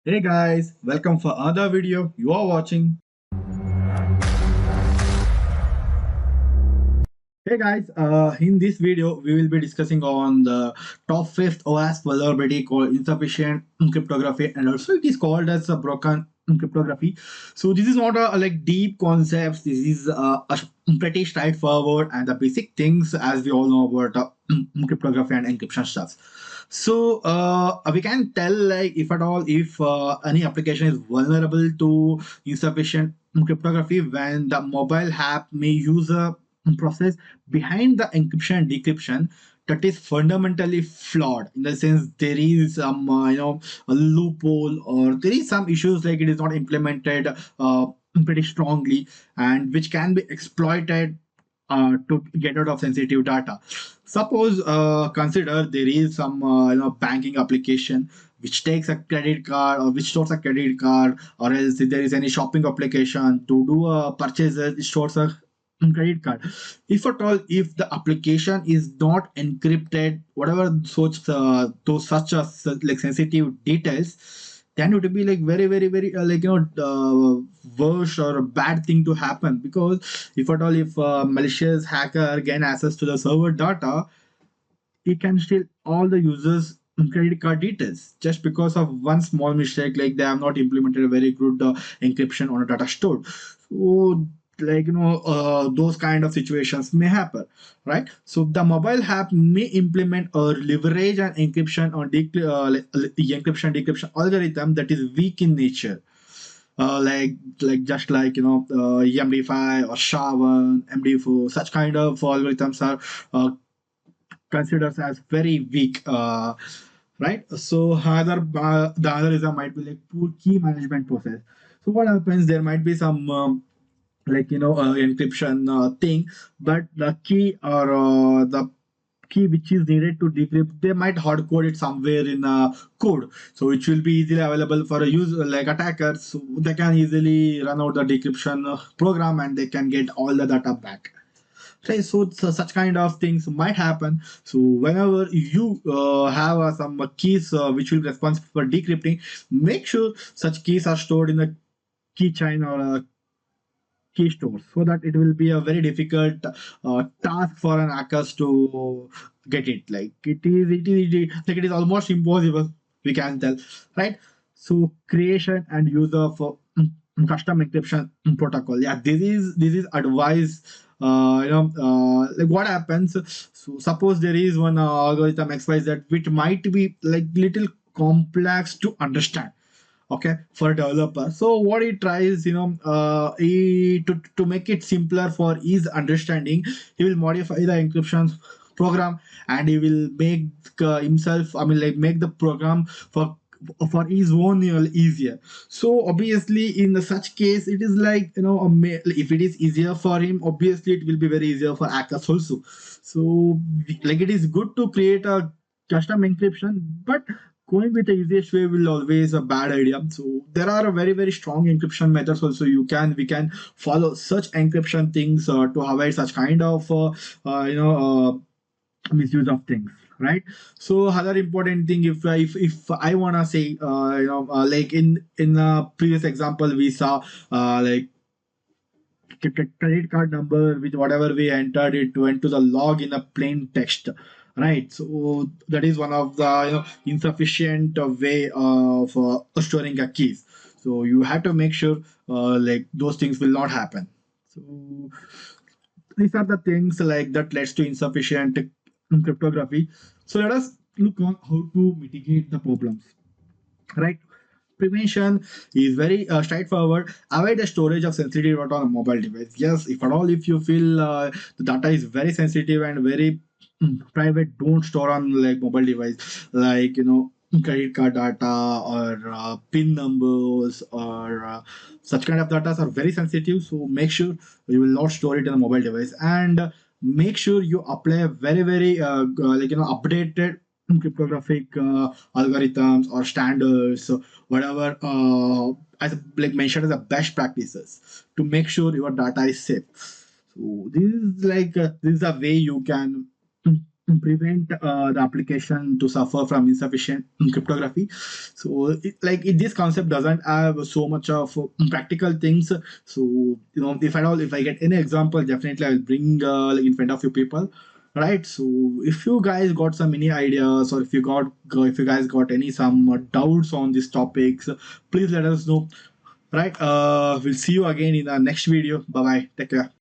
Hey guys, welcome for another video. You are watching. Hey guys, in this video we will be discussing on the top fifth OWASP vulnerability called insufficient cryptography, and also it is called as a broken cryptography. So this is not a like deep concepts. This is a pretty straightforward and the basic things as we all know about cryptography and encryption stuff. So we can tell like if at all if any application is vulnerable to insufficient cryptography when the mobile app may use a process behind the encryption and decryption that is fundamentally flawed in the sense there is some a loophole or there is some issues like it is not implemented pretty strongly and which can be exploited to get out of sensitive data. Suppose consider there is some banking application which takes a credit card or which stores a credit card, or else if there is any shopping application to do a purchase, it stores a credit card. If at all if the application is not encrypted, whatever such those such as like sensitive details, then it would be like very like worse or a bad thing to happen, because if at all if a malicious hacker gain access to the server data, he can steal all the users credit card details just because of one small mistake, like they have not implemented a very good encryption on a data stored. So like those kind of situations may happen, right? So the mobile app may implement or leverage an encryption or encryption decryption algorithm that is weak in nature, like just like MD5 or SHA-1, MD4, such kind of algorithms are considered as very weak, right? So the other reason might be like poor key management process. So what happens? There might be some encryption thing, but the key or the key which is needed to decrypt, they might hard code it somewhere in a code, so it will be easily available for a user like attackers, so they can easily run out the decryption program and they can get all the data back. Okay, so such kind of things might happen. So whenever you have some keys which will be responsible for decrypting, make sure such keys are stored in a keychain or a key store, so that it will be a very difficult task for an hackers to get it. Like like it is almost impossible. We can tell, right? So creation and use of custom encryption protocol. Yeah, this is advice. Like what happens? So suppose there is one algorithm XYZ which might be like little complex to understand, okay, for a developer. So what he tries, to make it simpler for his understanding, he will modify the encryption program and he will make himself, I mean, like make the program for his own easier. So obviously in the such case it is like if it is easier for him, obviously it will be very easier for hackers also. So like it is good to create a custom encryption, but going with the easiest way will always a bad idea. So there are a very strong encryption methods also. We can follow such encryption things to avoid such kind of misuse of things, right? So other important thing, if I wanna say, like in the previous example we saw, like credit card number with whatever we entered, it went to the log in a plain text, right? So that is one of the insufficient way of storing a keys. So you have to make sure like those things will not happen. So these are the things like that leads to insufficient cryptography. So let us look on how to mitigate the problems, right? Prevention is very straightforward. Avoid the storage of sensitive data on a mobile device. Yes, if at all if you feel the data is very sensitive and very private, don't store on like mobile device, like credit card data or pin numbers or such kind of data are very sensitive. So make sure you will not store it in a mobile device, and make sure you apply a very updated cryptographic algorithms or standards, so whatever as like mentioned as the best practices to make sure your data is safe. So this is like this is a way you can prevent the application to suffer from insufficient cryptography. So this concept doesn't have so much of practical things. So if at all, if I get any example, definitely I'll bring like in front of you people, right? So if you guys got some any ideas, or if you guys got any some doubts on these topics, please let us know, right? We'll see you again in the next video. Bye bye, take care.